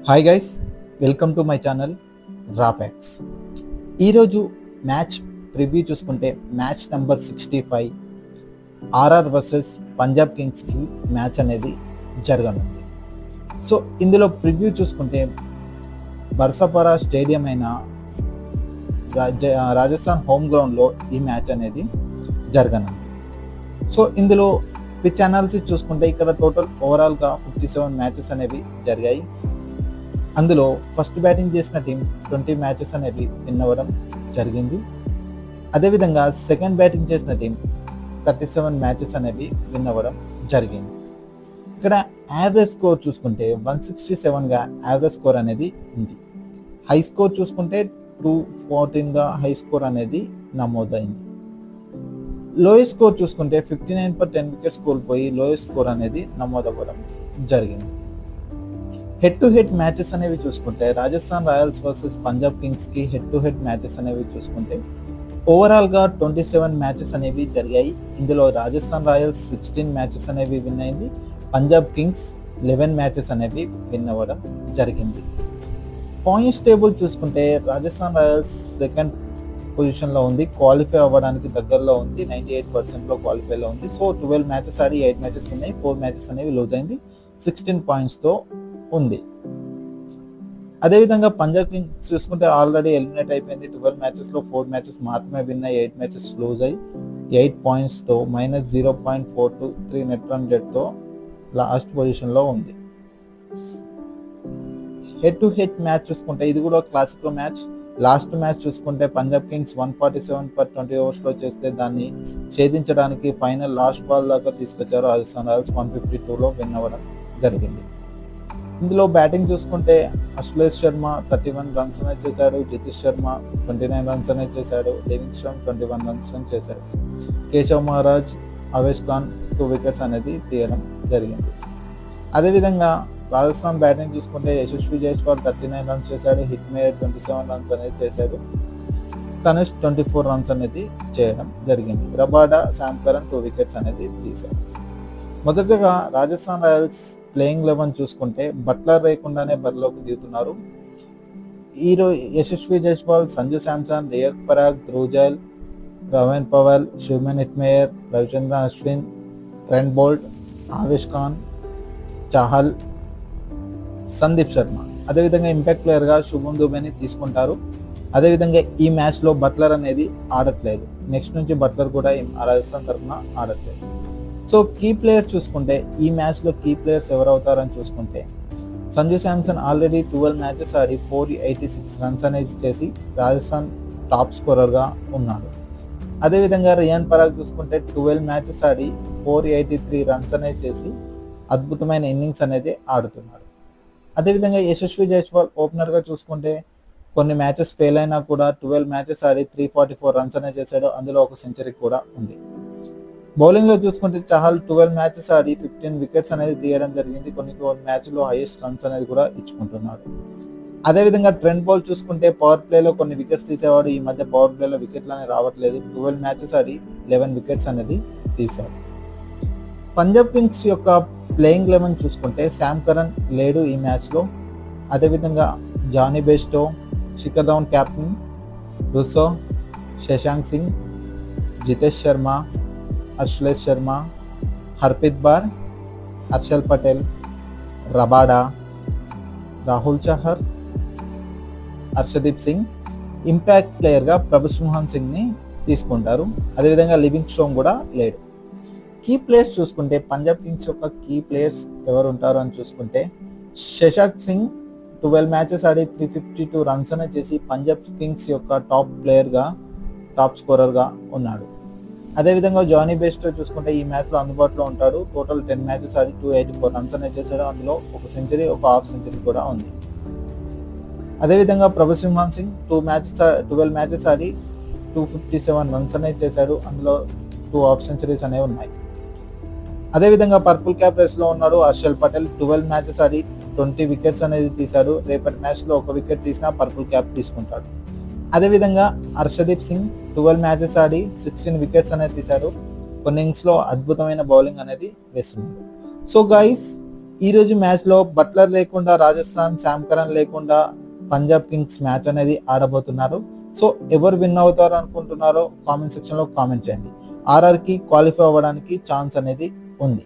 Hi guys, welcome to my channel Rafacts. ఈరోజు match preview చూసుకుంటే match number 65 RR versus Punjab కింగ్స్కి match అనేది జరగనుంది. సో ఇందులో ప్రివ్యూ చూసుకుంటే బర్సాపరా స్టేడియం అయిన రాజస్థాన్ హోమ్ గ్రౌండ్లో ఈ మ్యాచ్ అనేది జరగనుంది. సో ఇందులో పిచ్ అనాలిసిస్ చూసుకుంటే ఇక్కడ టోటల్ ఓవరాల్గా 57 మ్యాచెస్ అనేవి జరిగాయి. అందులో ఫస్ట్ బ్యాటింగ్ చేసిన టీం 20 మ్యాచెస్ అనేవి విన్ అవ్వడం జరిగింది. అదేవిధంగా సెకండ్ బ్యాటింగ్ చేసిన టీం 37 మ్యాచెస్ అనేవి విన్ అవ్వడం జరిగింది. ఇక్కడ యావరేజ్ స్కోర్ చూసుకుంటే 167గా యావరేజ్ స్కోర్ అనేది ఉంది. హై స్కోర్ చూసుకుంటే 214గా హై స్కోర్ అనేది నమోదైంది. లోయెస్ట్ స్కోర్ చూసుకుంటే 59 per 10 వికెట్స్ కోల్పోయి లోయెస్ట్ స్కోర్ అనేది నమోదవ్వడం జరిగింది. హెడ్ టు హెడ్ మ్యాచెస్ అనేవి చూసుకుంటే రాజస్థాన్ రాయల్స్ వర్సెస్ పంజాబ్ కింగ్స్కి హెడ్ టు హెడ్ మ్యాచెస్ అనేవి చూసుకుంటే ఓవరాల్గా 27 మ్యాచెస్ అనేవి జరిగాయి. ఇందులో రాజస్థాన్ రాయల్స్ 16 మ్యాచెస్ అనేవి విన్ అయింది. పంజాబ్ కింగ్స్ 11 మ్యాచెస్ అనేవి విన్ అవ్వడం జరిగింది. పాయింట్స్ టేబుల్ చూసుకుంటే రాజస్థాన్ రాయల్స్ సెకండ్ పొజిషన్లో ఉంది, క్వాలిఫై అవ్వడానికి దగ్గరలో ఉంది, 98%లో క్వాలిఫైలో ఉంది. సో 12 మ్యాచెస్ ఆడి 8 మ్యాచెస్ ఉన్నాయి, 4 మ్యాచెస్ అనేవి లూజ్ అయింది, 16 పాయింట్స్తో ఉంది. అదేవిధంగా పంజాబ్ కింగ్స్ చూసుకుంటే ఆల్రెడీ ఎలిమినేట్ అయిపోయింది. 12 మ్యాచెస్లో 4 మ్యాచెస్ మాత్రమే విన్ అయ్యి 8 మ్యాచెస్ లూజ్ అయ్యి 8 పాయింట్స్తో -0.423 నెట్ రన్ రేట్తో లాస్ట్ పొజిషన్లో ఉంది. హెడ్ టు హెడ్ మ్యాచ్ చూసుకుంటే ఇది కూడా క్లాసిక్ మ్యాచ్. లాస్ట్ మ్యాచ్ చూసుకుంటే పంజాబ్ కింగ్స్ 147 per 20 ఓవర్స్లో చేస్తే దాన్ని ఛేదించడానికి ఫైనల్ లాస్ట్ బాల్ దాకా తీసుకొచ్చారు. రాజస్థాన్ రాయల్స్ 152లో విన్ అవ్వడం జరిగింది. ఇందులో బ్యాటింగ్ చూసుకుంటే అశ్లేష్ శర్మ 31 రన్స్ అనేది చేశాడు, జితేష్ శర్మ 29 రన్స్ అనేది చేశాడు, లివింగ్స్టన్ 21 రన్స్ చేశాడు, కేశవ్ మహారాజ్, అవేష్ ఖాన్ 2 వికెట్స్ అనేది తీయడం జరిగింది. అదేవిధంగా రాజస్థాన్ బ్యాటింగ్ చూసుకుంటే యశస్వి జైస్వాల్ 39 రన్స్ చేశాడు, హిట్ మేయర్ 27 రన్స్ అనేది చేశాడు, తనుష్ 24 రన్స్ అనేది చేయడం జరిగింది. రబాడా, శామ్ కరణ్ 2 వికెట్స్ అనేది తీశారు. మొదటగా రాజస్థాన్ రాయల్స్ ప్లేయింగ్ 11 చూసుకుంటే బట్లర్ లేకుండానే బరిలోకి దిగుతున్నారు. ఈరోజు Yashasvi Jaiswal, Sanju Samson, Riyan Parag, Dhruv Jurel, Rovman Powell, Shimron Hetmyer, Ravichandran Ashwin, Trent Boult, Avesh Khan, Chahal, Sandeep Sharma. అదేవిధంగా ఇంపాక్ట్ ప్లేయర్గా శుభం దుబేని తీసుకుంటారు. అదేవిధంగా ఈ మ్యాచ్లో బట్లర్ అనేది ఆడట్లేదు. నెక్స్ట్ నుంచి బట్లర్ కూడా రాజస్థాన్ తరఫున ఆడట్లేదు. సో కీ ప్లేయర్ చూసుకుంటే ఈ మ్యాచ్లో కీ ప్లేయర్స్ ఎవరు అవుతారని చూసుకుంటే సంజు శాంసన్ ఆల్రెడీ 12 మ్యాచెస్ ఆడి 486 రన్స్ అనేది చేసి రాజస్థాన్ టాప్ స్కోరర్గా ఉన్నాడు. అదేవిధంగా రియాన్ పరాగ్ చూసుకుంటే 12 మ్యాచెస్ ఆడి 483 రన్స్ అనేది చేసి అద్భుతమైన ఇన్నింగ్స్ అనేది ఆడుతున్నాడు. అదేవిధంగా యశస్వి జైస్వాల్ ఓపెనర్గా చూసుకుంటే కొన్ని మ్యాచెస్ ఫెయిల్ అయినా కూడా 12 మ్యాచెస్ ఆడి 344 రన్స్ అనేది చేశాడు, అందులో ఒక సెంచరీ కూడా ఉంది. బౌలింగ్లో చూసుకుంటే చహల్ 12 మ్యాచెస్ ఆడి 15 వికెట్స్ అనేది తీయడం జరిగింది. కొన్ని మ్యాచ్లో హైయెస్ట్ రన్స్ అనేది కూడా ఇచ్చుకుంటున్నాడు. అదేవిధంగా ట్రెంట్ బౌల్ట్ చూసుకుంటే పవర్ ప్లేలో కొన్ని వికెట్స్ తీసేవాడు. ఈ మధ్య పవర్ ప్లేలో వికెట్లు అనేవి రావట్లేదు. 12 మ్యాచెస్ ఆడి 11 వికెట్స్ అనేది తీశాడు. పంజాబ్ కింగ్స్ యొక్క ప్లేయింగ్ 11 చూసుకుంటే శామ్ కరణ్ లేడు ఈ మ్యాచ్లో. అదేవిధంగా Jonny Bairstow, Shikhar Dhawan captain, Rossouw, Shashank Singh, Jitesh Sharma, Ashutosh Sharma, Harpreet Brar, Harshal Patel, Rabada, Rahul Chahar, Arshdeep Singh. Impact ప్లేయర్గా ప్రభుసింహన్ సింగ్ని తీసుకుంటారు. అదేవిధంగా లివింగ్స్టోన్ కూడా లేడు. కీ ప్లేయర్స్ చూసుకుంటే పంజాబ్ కింగ్స్ యొక్క కీ ప్లేయర్స్ ఎవరు ఉంటారు అని చూసుకుంటే శశాంక్ సింగ్ 12 మ్యాచెస్ ఆడి 352 రన్స్ అనేది చేసి పంజాబ్ కింగ్స్ యొక్క టాప్ స్కోరర్గా ఉన్నాడు. అదేవిధంగా జానీ బెస్టో చూసుకుంటే ఈ మ్యాచ్లో అందుబాటులో ఉంటాడు. టోటల్ 10 మ్యాచెస్ ఆడి 284 రన్స్ అనేది చేశాడు, అందులో ఒక సెంచరీ, ఒక హాఫ్ సెంచరీ కూడా ఉంది. అదేవిధంగా ప్రభుసింహన్ సింగ్ 12 మ్యాచెస్ ఆడి 257 రన్స్ అనేది చేశాడు, అందులో 2 హాఫ్ సెంచరీస్ అనేవి ఉన్నాయి. అదేవిధంగా పర్పుల్ క్యాప్ రేస్లో ఉన్నాడు హర్షల్ పటేల్. 12 మ్యాచెస్ ఆడి 20 వికెట్స్ అనేది తీశాడు. రేపటి మ్యాచ్లో 1 వికెట్ తీసినా పర్పుల్ క్యాప్ తీసుకుంటాడు. అదేవిధంగా హర్షదీప్ సింగ్ 12 మ్యాచెస్ ఆడి 16 వికెట్స్ అనేది తీశాడు. కొన్ని ఇన్నింగ్స్లో అద్భుతమైన బౌలింగ్ అనేది వేస్తున్నాడు. సో గైస్, ఈ రోజు మ్యాచ్ లో బట్లర్ లేకుండా రాజస్థాన్, శామ్ కరణ్ లేకుండా పంజాబ్ కింగ్స్ మ్యాచ్ అనేది ఆడబోతున్నారు. సో ఎవరు విన్ అవుతారు అనుకుంటున్నారో కామెంట్ సెక్షన్ లో కామెంట్ చేయండి. ఆర్ఆర్ కి క్వాలిఫై అవ్వడానికి ఛాన్స్ అనేది ఉంది.